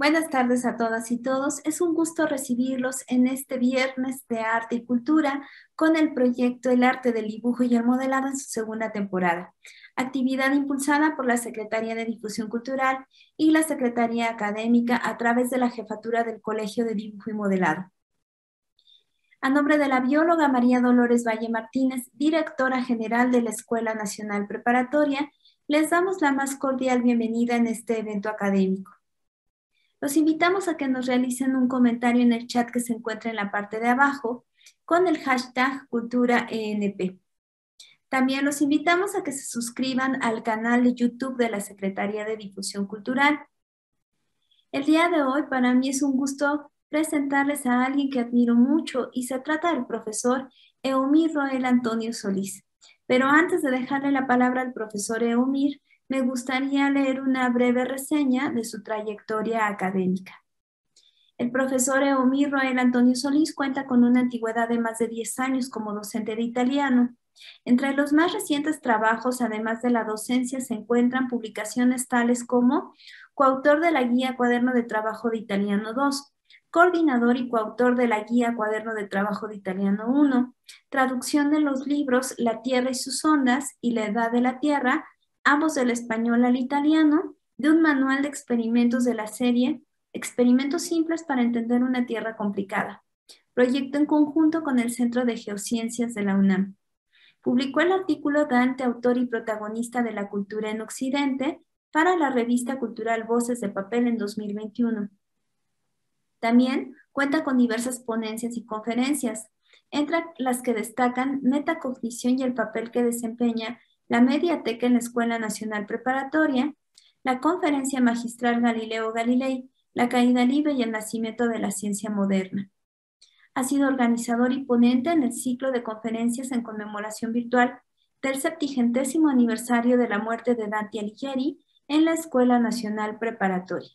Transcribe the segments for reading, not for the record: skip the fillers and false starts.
Buenas tardes a todas y todos. Es un gusto recibirlos en este viernes de arte y cultura con el proyecto El arte del dibujo y el modelado en su segunda temporada, actividad impulsada por la Secretaría de Difusión Cultural y la Secretaría Académica a través de la Jefatura del Colegio de Dibujo y Modelado. A nombre de la bióloga María Dolores Valle Martínez, directora general de la Escuela Nacional Preparatoria, les damos la más cordial bienvenida en este evento académico. Los invitamos a que nos realicen un comentario en el chat que se encuentra en la parte de abajo con el hashtag CulturaENP. También los invitamos a que se suscriban al canal de YouTube de la Secretaría de Difusión Cultural. El día de hoy para mí es un gusto presentarles a alguien que admiro mucho y se trata del profesor Eumir Roel Antonio Solís. Pero antes de dejarle la palabra al profesor Eumir, me gustaría leer una breve reseña de su trayectoria académica. El profesor Eumir Roel Antonio Solís cuenta con una antigüedad de más de 10 años como docente de italiano. Entre los más recientes trabajos, además de la docencia, se encuentran publicaciones tales como coautor de la Guía Cuaderno de Trabajo de Italiano 2, coordinador y coautor de la Guía Cuaderno de Trabajo de Italiano 1, traducción de los libros La Tierra y sus ondas y La Edad de la Tierra, ambos del español al italiano, de un manual de experimentos de la serie Experimentos simples para entender una Tierra complicada, proyecto en conjunto con el Centro de Geociencias de la UNAM. Publicó el artículo Dante, autor y protagonista de la cultura en Occidente, para la revista cultural Voces de Papel en 2021. También cuenta con diversas ponencias y conferencias, entre las que destacan Metacognición y el papel que desempeña la Mediateca en la Escuela Nacional Preparatoria, la Conferencia Magistral Galileo Galilei, la caída libre y el nacimiento de la ciencia moderna. Ha sido organizador y ponente en el ciclo de conferencias en conmemoración virtual del 70º aniversario de la muerte de Dante Alighieri en la Escuela Nacional Preparatoria.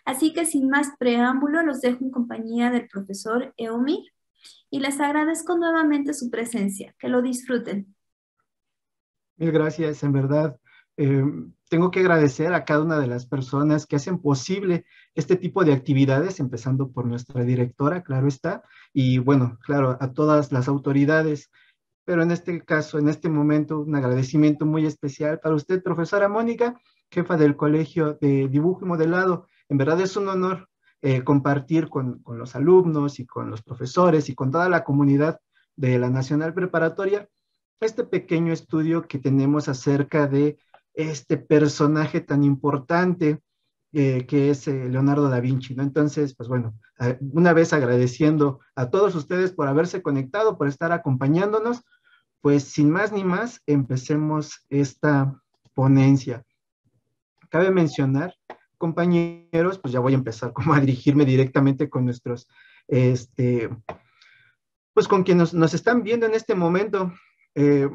Así que sin más preámbulo, los dejo en compañía del profesor Eumir y les agradezco nuevamente su presencia. Que lo disfruten. Mil gracias, en verdad. Eh, Tengo que agradecer a cada una de las personas que hacen posible este tipo de actividades, empezando por nuestra directora, claro está, y bueno, claro, a todas las autoridades, pero en este caso, en este momento, un agradecimiento muy especial para usted, profesora Mónica, jefa del Colegio de Dibujo y Modelado. En verdad es un honor compartir con los alumnos y con los profesores y con toda la comunidad de la Nacional Preparatoria este pequeño estudio que tenemos acerca de este personaje tan importante que es Leonardo da Vinci, ¿no? Entonces, pues bueno, una vez agradeciendo a todos ustedes por haberse conectado, por estar acompañándonos, pues sin más ni más, empecemos esta ponencia. Cabe mencionar, compañeros, pues ya voy a empezar como a dirigirme directamente con nuestros, pues con quienes nos están viendo en este momento. Eh,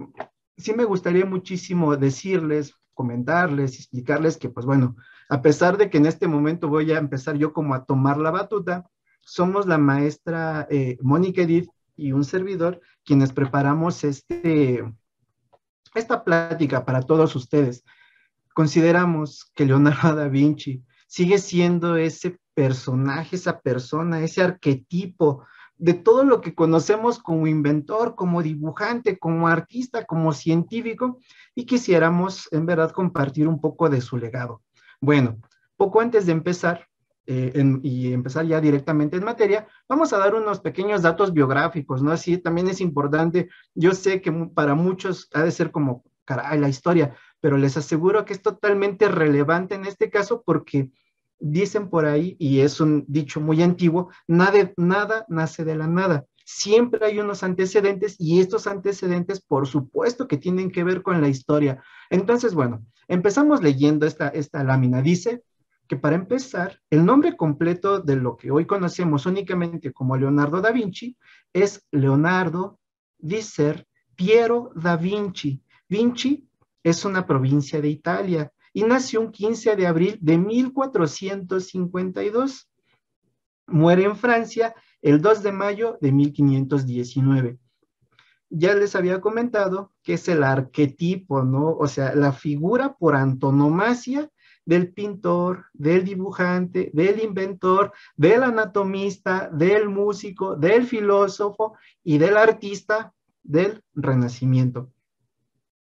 sí me gustaría muchísimo decirles, comentarles, explicarles que, pues bueno, a pesar de que en este momento voy a empezar yo como a tomar la batuta, somos la maestra Mónica Edith y un servidor quienes preparamos esta plática para todos ustedes. Consideramos que Leonardo da Vinci sigue siendo ese personaje, esa persona, ese arquetipo de todo lo que conocemos como inventor, como dibujante, como artista, como científico, y quisiéramos en verdad compartir un poco de su legado. Bueno, poco antes de empezar, y empezar ya directamente en materia, vamos a dar unos pequeños datos biográficos, ¿no? Así también es importante. Yo sé que para muchos ha de ser como, caray, la historia, pero les aseguro que es totalmente relevante en este caso porque dicen por ahí, y es un dicho muy antiguo, nada nace de la nada. Siempre hay unos antecedentes y estos antecedentes, por supuesto que tienen que ver con la historia. Entonces, bueno, empezamos leyendo esta lámina. Dice que para empezar, el nombre completo de lo que hoy conocemos únicamente como Leonardo da Vinci es Leonardo di Ser Piero da Vinci. Vinci es una provincia de Italia y nació un 15 de abril de 1452. Muere en Francia el 2 de mayo de 1519. Ya les había comentado que es el arquetipo, ¿no? O sea, la figura por antonomasia del pintor, del dibujante, del inventor, del anatomista, del músico, del filósofo y del artista del Renacimiento.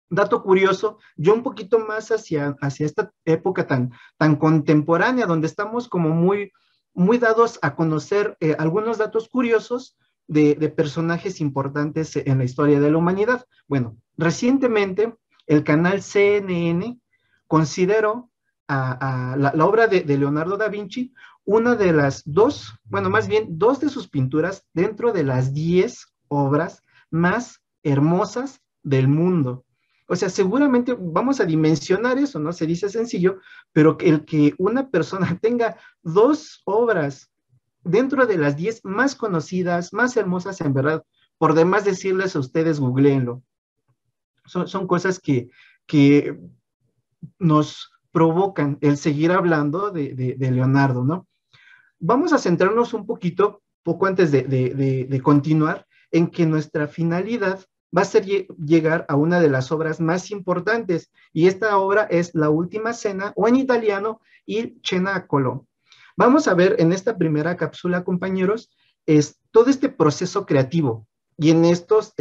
Dato curioso, yo un poquito más hacia esta época tan contemporánea, donde estamos como muy dados a conocer algunos datos curiosos de personajes importantes en la historia de la humanidad. Bueno, recientemente el canal CNN consideró la obra de Leonardo da Vinci una de las dos, bueno, más bien dos de sus pinturas dentro de las 10 obras más hermosas del mundo. O sea, seguramente vamos a dimensionar eso, ¿no? Se dice sencillo, pero que el que una persona tenga dos obras dentro de las 10 más conocidas, más hermosas, en verdad, por demás decirles a ustedes, googleenlo. Son cosas que nos provocan el seguir hablando de Leonardo, ¿no? Vamos a centrarnos un poco antes de continuar, en que nuestra finalidad va a ser llegar a una de las obras más importantes, y esta obra es La Última Cena, o en italiano, Il Cenacolo. Vamos a ver en esta primera cápsula, compañeros, es todo este proceso creativo, y en estos,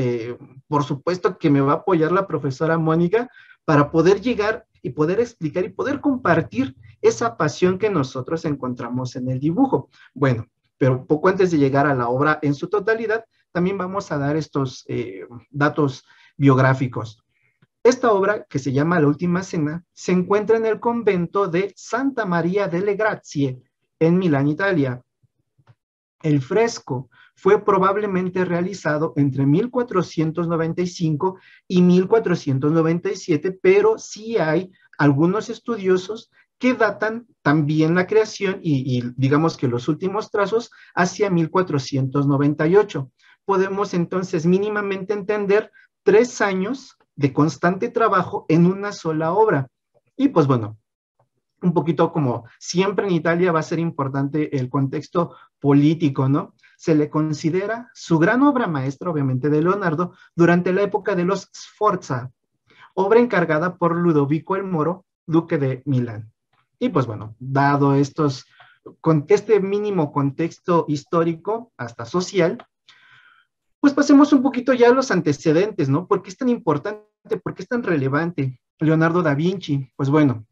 por supuesto que me va a apoyar la profesora Mónica para poder llegar y poder explicar y poder compartir esa pasión que nosotros encontramos en el dibujo. Bueno, pero poco antes de llegar a la obra en su totalidad, también vamos a dar estos datos biográficos. Esta obra, que se llama La Última Cena, se encuentra en el convento de Santa María delle Grazie, en Milán, Italia. El fresco fue probablemente realizado entre 1495 y 1497, pero sí hay algunos estudiosos que datan también la creación y digamos que los últimos trazos hacia 1498. Podemos entonces mínimamente entender 3 años de constante trabajo en una sola obra. Y pues bueno, un poquito como siempre en Italia va a ser importante el contexto político, ¿no? Se le considera su gran obra maestra, obviamente, de Leonardo, durante la época de los Sforza, obra encargada por Ludovico el Moro, duque de Milán. Y pues bueno, dado con este mínimo contexto histórico, hasta social, pues pasemos un poquito ya a los antecedentes, ¿no? ¿Por qué es tan importante? ¿Por qué es tan relevante Leonardo da Vinci? Pues bueno,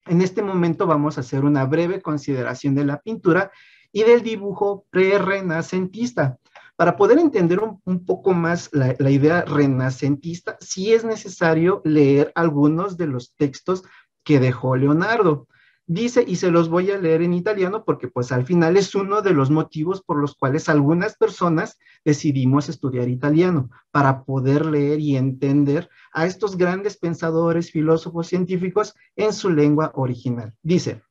en este momento vamos a hacer una breve consideración de la pintura y del dibujo pre-renacentista. Para poder entender un poco más la idea renacentista, sí es necesario leer algunos de los textos que dejó Leonardo. Dice, y se los voy a leer en italiano porque pues al final es uno de los motivos por los cuales algunas personas decidimos estudiar italiano, para poder leer y entender a estos grandes pensadores, filósofos, científicos en su lengua original. Dice,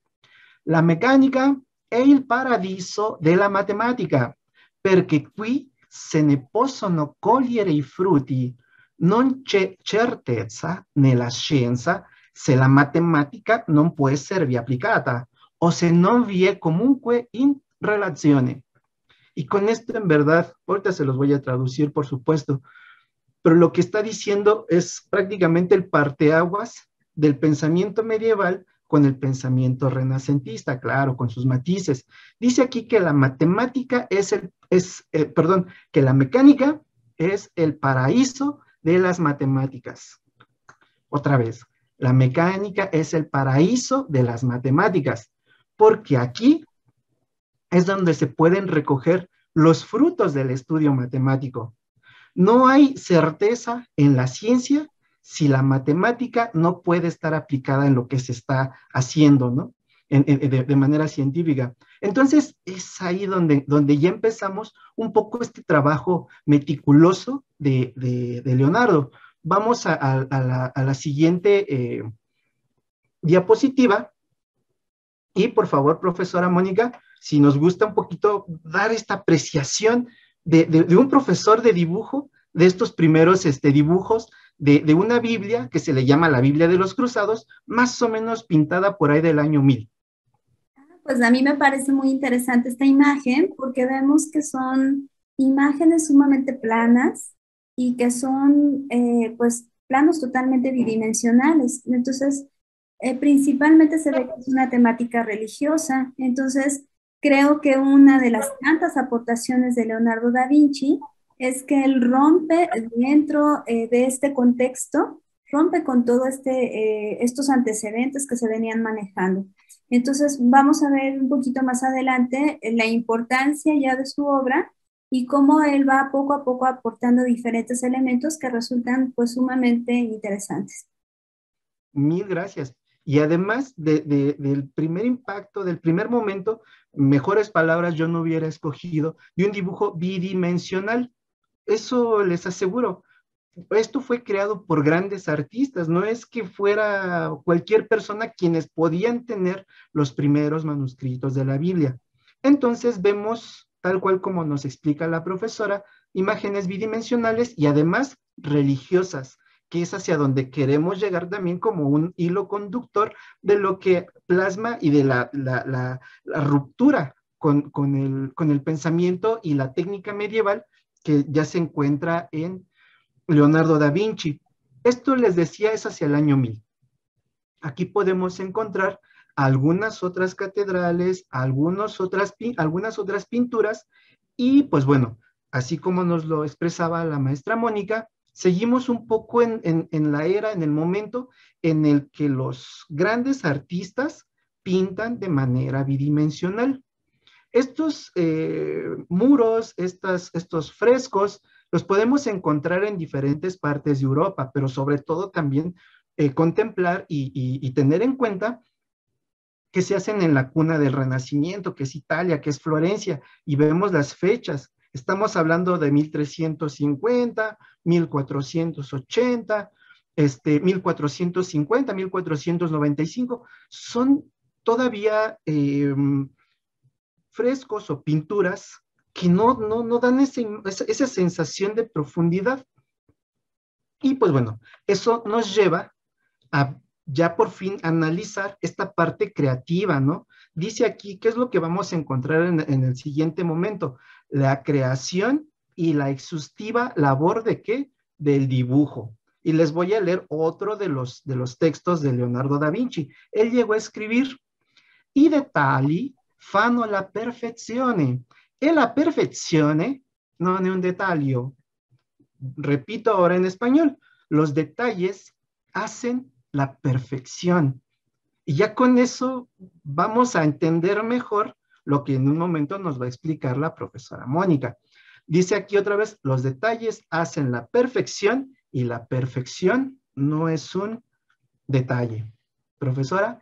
la meccanica è il paradiso della matematica, perché qui se ne possono cogliere i frutti. Non c'è certezza nella scienza se la matematica non può esservi applicata o se non vi è comunque in relazione. Y con esto, en verdad, ahorita se los voy a traducir, por supuesto, pero lo que está diciendo es prácticamente el parteaguas del pensamiento medieval con el pensamiento renacentista, claro, con sus matices. Dice aquí que la matemática perdón, que la mecánica es el paraíso de las matemáticas. Otra vez, la mecánica es el paraíso de las matemáticas, porque aquí es donde se pueden recoger los frutos del estudio matemático. No hay certeza en la ciencia si la matemática no puede estar aplicada en lo que se está haciendo, ¿no? De manera científica. Entonces, es ahí donde ya empezamos un poco este trabajo meticuloso de Leonardo. Vamos a la siguiente diapositiva. Y por favor, profesora Mónica, si nos gusta un poquito dar esta apreciación de un profesor de dibujo, de estos primeros dibujos de una Biblia que se le llama la Biblia de los Cruzados, más o menos pintada por ahí del año 1000. Pues a mí me parece muy interesante esta imagen porque vemos que son imágenes sumamente planas y que son pues planos totalmente bidimensionales. Entonces, Principalmente se ve que es una temática religiosa, entonces creo que una de las tantas aportaciones de Leonardo da Vinci es que él rompe dentro de este contexto, rompe con todo estos antecedentes que se venían manejando. Entonces vamos a ver un poquito más adelante la importancia ya de su obra y cómo él va poco a poco aportando diferentes elementos que resultan pues sumamente interesantes. Mil gracias. Y además del primer impacto, del primer momento, mejores palabras yo no hubiera escogido, de un dibujo bidimensional. Eso les aseguro. Esto fue creado por grandes artistas, no es que fuera cualquier persona quienes podían tener los primeros manuscritos de la Biblia. Entonces vemos, tal cual como nos explica la profesora, imágenes bidimensionales y además religiosas, que es hacia donde queremos llegar también como un hilo conductor de lo que plasma y de la ruptura con el pensamiento y la técnica medieval que ya se encuentra en Leonardo da Vinci. Esto les decía es hacia el año 1000. Aquí podemos encontrar algunas otras catedrales, algunas otras pinturas y pues bueno, así como nos lo expresaba la maestra Mónica, seguimos un poco en la era, en el momento en el que los grandes artistas pintan de manera bidimensional. Estos muros, estos frescos, los podemos encontrar en diferentes partes de Europa, pero sobre todo también contemplar y tener en cuenta que se hacen en la cuna del Renacimiento, que es Italia, que es Florencia, y vemos las fechas. Estamos hablando de 1350, 1480, 1450, 1495. Son todavía frescos o pinturas que no dan esa sensación de profundidad. Y pues bueno, eso nos lleva a ya por fin analizar esta parte creativa, ¿no? Dice aquí, ¿qué es lo que vamos a encontrar en el siguiente momento? La creación y la exhaustiva labor de qué? Del dibujo. Y les voy a leer otro de los textos de Leonardo da Vinci. Él llegó a escribir, i dettagli fanno la perfezione e la perfezione non è un dettaglio. Repito ahora en español, los detalles hacen la perfección. Y ya con eso vamos a entender mejor lo que en un momento nos va a explicar la profesora Mónica. Dice aquí otra vez, los detalles hacen la perfección y la perfección no es un detalle. Profesora.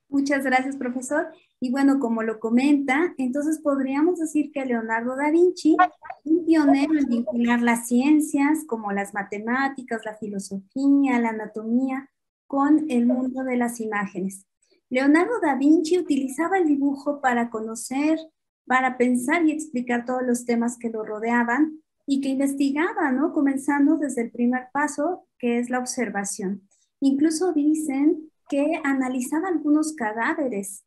Muchas gracias, profesor. Y bueno, como lo comenta, entonces podríamos decir que Leonardo da Vinci fue un pionero en vincular las ciencias como las matemáticas, la filosofía, la anatomía, con el mundo de las imágenes. Leonardo da Vinci utilizaba el dibujo para conocer, para pensar y explicar todos los temas que lo rodeaban y que investigaba, ¿no? Comenzando desde el primer paso, que es la observación. Incluso dicen que analizaba algunos cadáveres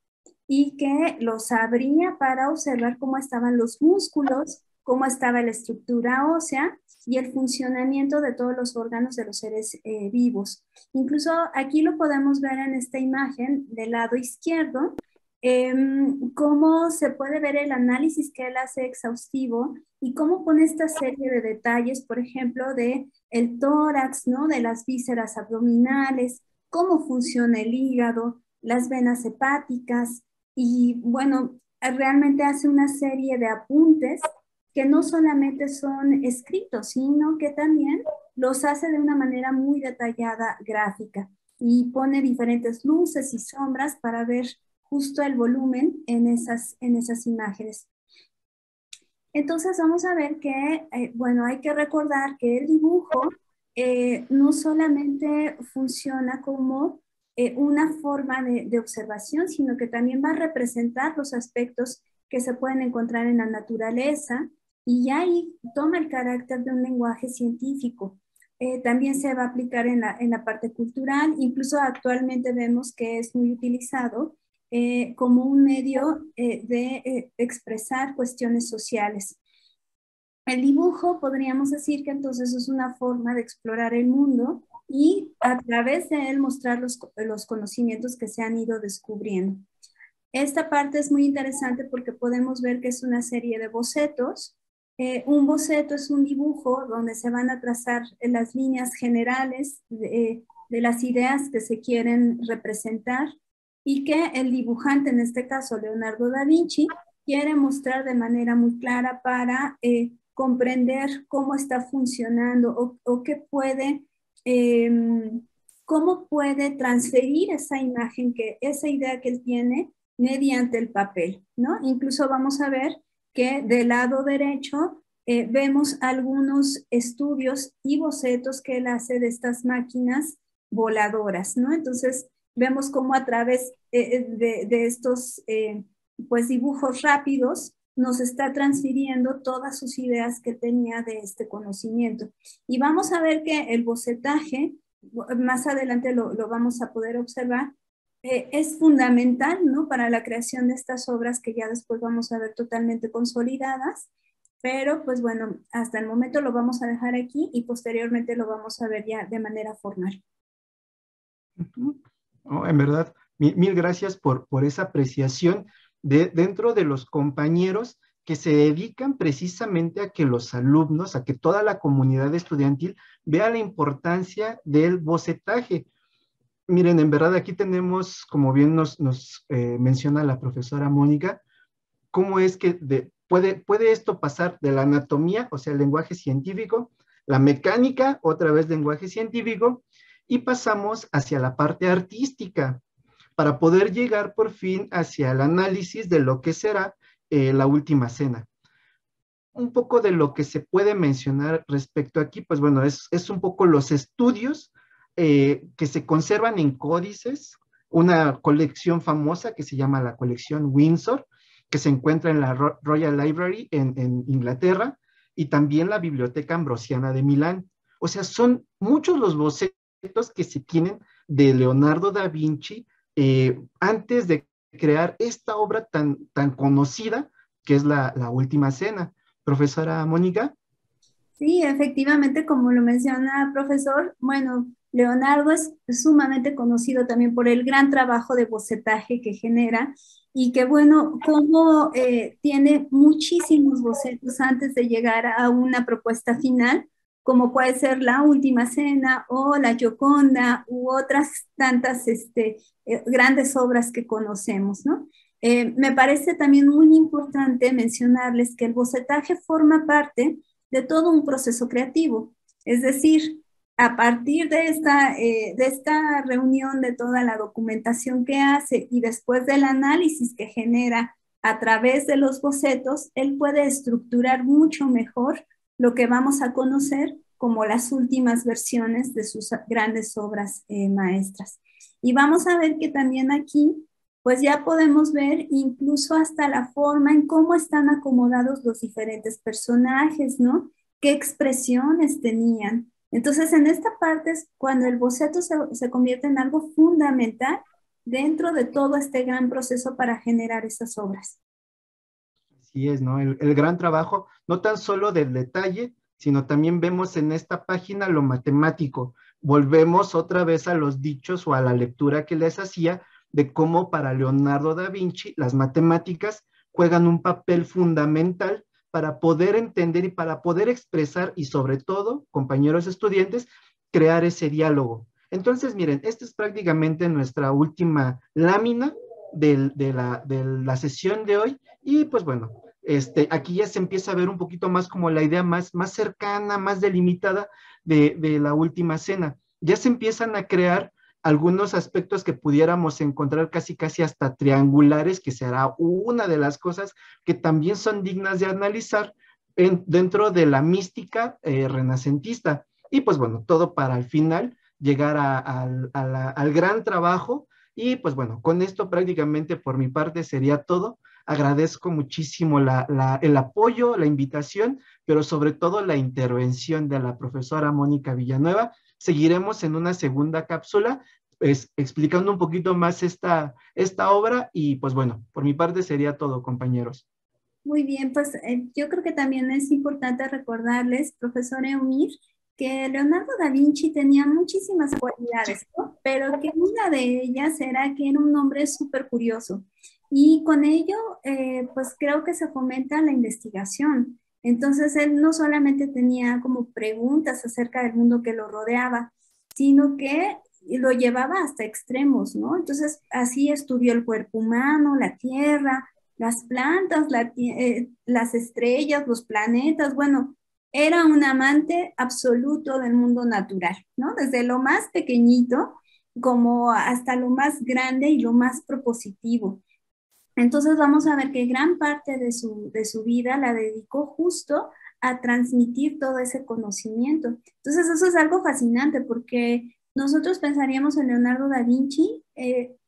y que los abría para observar cómo estaban los músculos, cómo estaba la estructura ósea y el funcionamiento de todos los órganos de los seres vivos. Incluso aquí lo podemos ver en esta imagen del lado izquierdo, cómo se puede ver el análisis que él hace exhaustivo y cómo pone esta serie de detalles, por ejemplo, de el tórax, ¿no? De las vísceras abdominales, cómo funciona el hígado, las venas hepáticas y bueno, realmente hace una serie de apuntes que no solamente son escritos, sino que también los hace de una manera muy detallada gráfica y pone diferentes luces y sombras para ver justo el volumen en esas imágenes. Entonces vamos a ver que, bueno, hay que recordar que el dibujo no solamente funciona como una forma de observación, sino que también va a representar los aspectos que se pueden encontrar en la naturaleza y ya ahí toma el carácter de un lenguaje científico. También se va a aplicar en la parte cultural, incluso actualmente vemos que es muy utilizado como un medio de expresar cuestiones sociales. El dibujo podríamos decir que entonces es una forma de explorar el mundo y a través de él mostrar los conocimientos que se han ido descubriendo. Esta parte es muy interesante porque podemos ver que es una serie de bocetos. Un boceto es un dibujo donde se van a trazar las líneas generales de las ideas que se quieren representar y que el dibujante, en este caso Leonardo da Vinci, quiere mostrar de manera muy clara para comprender cómo está funcionando o qué puede, cómo puede transferir esa imagen, esa idea que él tiene mediante el papel, ¿no? Incluso vamos a ver que del lado derecho vemos algunos estudios y bocetos que él hace de estas máquinas voladoras, ¿no? Entonces vemos cómo a través de estos pues dibujos rápidos nos está transfiriendo todas sus ideas que tenía de este conocimiento. Y vamos a ver que el bocetaje, más adelante lo vamos a poder observar, es fundamental, ¿no? Para la creación de estas obras que ya después vamos a ver totalmente consolidadas, pero pues bueno, hasta el momento lo vamos a dejar aquí y posteriormente lo vamos a ver ya de manera formal. Oh, en verdad, mil gracias por esa apreciación dentro de los compañeros que se dedican precisamente a que los alumnos, a que toda la comunidad estudiantil vea la importancia del bocetaje. Miren, en verdad aquí tenemos, como bien nos menciona la profesora Mónica, cómo es que puede esto pasar de la anatomía, o sea, el lenguaje científico, la mecánica, otra vez lenguaje científico, y pasamos hacia la parte artística para poder llegar por fin hacia el análisis de lo que será la última cena. Un poco de lo que se puede mencionar respecto aquí, pues bueno, es un poco los estudios que se conservan en códices, una colección famosa que se llama la colección Windsor, que se encuentra en la Royal Library en Inglaterra, y también la Biblioteca Ambrosiana de Milán. O sea, son muchos los bocetos que se tienen de Leonardo da Vinci antes de crear esta obra tan conocida que es la Última Cena. Profesora Mónica. Sí, efectivamente, como lo menciona profesor, bueno, Leonardo es sumamente conocido también por el gran trabajo de bocetaje que genera y que bueno, como tiene muchísimos bocetos antes de llegar a una propuesta final, como puede ser La Última Cena o La Gioconda u otras tantas grandes obras que conocemos, ¿no? Me parece también muy importante mencionarles que el bocetaje forma parte de todo un proceso creativo. Es decir, a partir de esta reunión de toda la documentación que hace y después del análisis que genera a través de los bocetos, él puede estructurar mucho mejor lo que vamos a conocer como las últimas versiones de sus grandes obras maestras. Y vamos a ver que también aquí pues ya podemos ver incluso hasta la forma en cómo están acomodados los diferentes personajes, ¿no? ¿Qué expresiones tenían? Entonces, en esta parte es cuando el boceto se convierte en algo fundamental dentro de todo este gran proceso para generar esas obras. Así es, ¿no? El gran trabajo, no tan solo del detalle, sino también vemos en esta página lo matemático. Volvemos otra vez a los dichos o a la lectura que les hacía de cómo para Leonardo da Vinci las matemáticas juegan un papel fundamental para poder entender y para poder expresar y sobre todo, compañeros estudiantes, crear ese diálogo. Entonces, miren, esta es prácticamente nuestra última lámina de la sesión de hoy y pues bueno, aquí ya se empieza a ver un poquito más como la idea más cercana, más delimitada de la última cena. Ya se empiezan a crear algunos aspectos que pudiéramos encontrar casi hasta triangulares, que será una de las cosas que también son dignas de analizar dentro de la mística renacentista. Y pues bueno, todo para al final llegar al gran trabajo. Y pues bueno, con esto prácticamente por mi parte sería todo. Agradezco muchísimo el apoyo, la invitación, pero sobre todo la intervención de la profesora Mónica Villanueva. Seguiremos en una segunda cápsula explicando un poquito más esta obra y pues bueno, por mi parte sería todo, compañeros. Muy bien, pues yo creo que también es importante recordarles, profesor Eumir, que Leonardo da Vinci tenía muchísimas cualidades, ¿no? Pero que una de ellas era que era un hombre súper curioso. Y con ello, pues creo que se fomenta la investigación. Entonces, él no solamente tenía como preguntas acerca del mundo que lo rodeaba, sino que lo llevaba hasta extremos, ¿no? Entonces, así estudió el cuerpo humano, la tierra, las plantas, las estrellas, los planetas, bueno, era un amante absoluto del mundo natural, ¿no? Desde lo más pequeñito como hasta lo más grande y lo más propositivo. Entonces vamos a ver que gran parte de su vida la dedicó justo a transmitir todo ese conocimiento. Entonces eso es algo fascinante porque nosotros pensaríamos en Leonardo da Vinci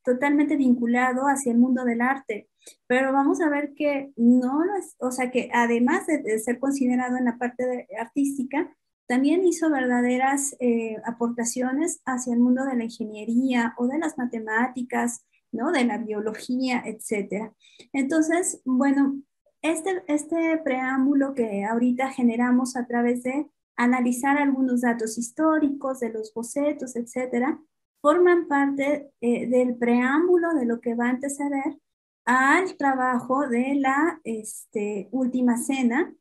totalmente vinculado hacia el mundo del arte, pero vamos a ver que no lo es, o sea que además de ser considerado en la parte artística, también hizo verdaderas aportaciones hacia el mundo de la ingeniería o de las matemáticas, ¿no? De la biología, etcétera. Entonces, bueno, este preámbulo que ahorita generamos a través de analizar algunos datos históricos de los bocetos, etcétera, forman parte del preámbulo de lo que va a anteceder al trabajo de la Última Cena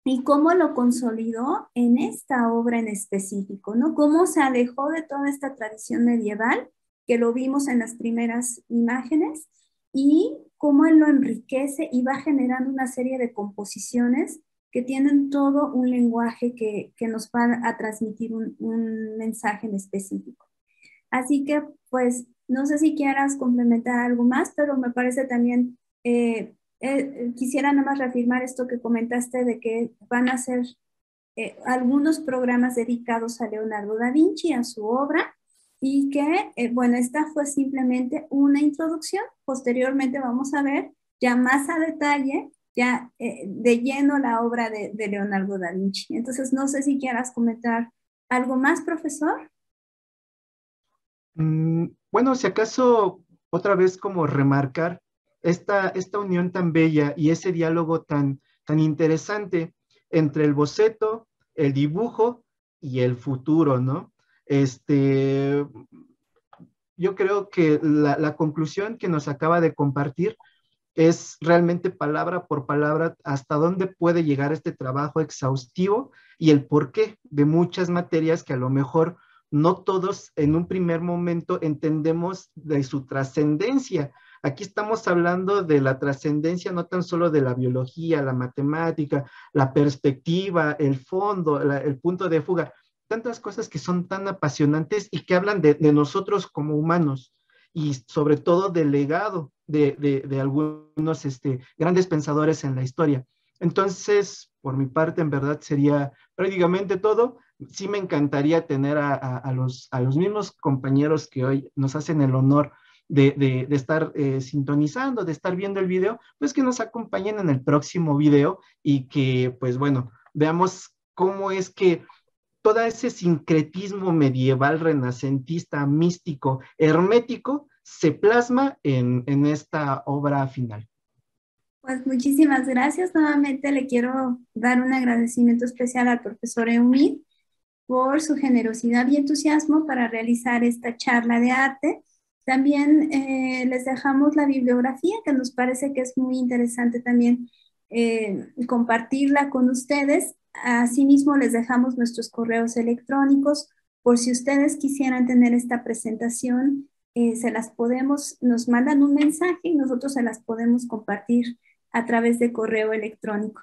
y cómo lo consolidó en esta obra en específico, ¿no? Cómo se alejó de toda esta tradición medieval, que lo vimos en las primeras imágenes, y cómo él lo enriquece y va generando una serie de composiciones que tienen todo un lenguaje que nos va a transmitir un mensaje en específico. Así que, pues, no sé si quieras complementar algo más, pero me parece también, quisiera nada más reafirmar esto que comentaste de que van a ser algunos programas dedicados a Leonardo da Vinci, a su obra, y que, bueno, esta fue simplemente una introducción. Posteriormente vamos a ver ya más a detalle, ya de lleno la obra de Leonardo da Vinci. Entonces, no sé si quieras comentar algo más, profesor. Bueno, si acaso otra vez como remarcar esta unión tan bella y ese diálogo tan interesante entre el boceto, el dibujo y el futuro, ¿no? Este, yo creo que la conclusión que nos acaba de compartir es realmente palabra por palabra hasta dónde puede llegar este trabajo exhaustivo y el porqué de muchas materias que a lo mejor no todos en un primer momento entendemos de su trascendencia. Aquí estamos hablando de la trascendencia no tan solo de la biología, la matemática, la perspectiva, el fondo, el punto de fuga, tantas cosas que son tan apasionantes y que hablan de nosotros como humanos y sobre todo del legado de algunos grandes pensadores en la historia. Entonces, por mi parte, en verdad sería prácticamente todo. Sí me encantaría tener a los mismos compañeros que hoy nos hacen el honor de estar sintonizando, de estar viendo el video, pues que nos acompañen en el próximo video y que, pues bueno, veamos cómo es que todo ese sincretismo medieval, renacentista, místico, hermético, se plasma en esta obra final. Pues muchísimas gracias. Nuevamente le quiero dar un agradecimiento especial al profesor Eumir por su generosidad y entusiasmo para realizar esta charla de arte. También les dejamos la bibliografía, que nos parece que es muy interesante también compartirla con ustedes. Asimismo, les dejamos nuestros correos electrónicos por si ustedes quisieran tener esta presentación, nos mandan un mensaje y nosotros se las podemos compartir a través de correo electrónico.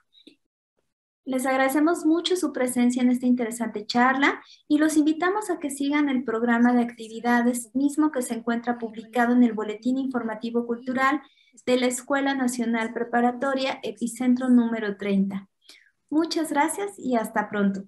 Les agradecemos mucho su presencia en esta interesante charla y los invitamos a que sigan el programa de actividades mismo que se encuentra publicado en el Boletín Informativo Cultural de la Escuela Nacional Preparatoria Epicentro número 30. Muchas gracias y hasta pronto.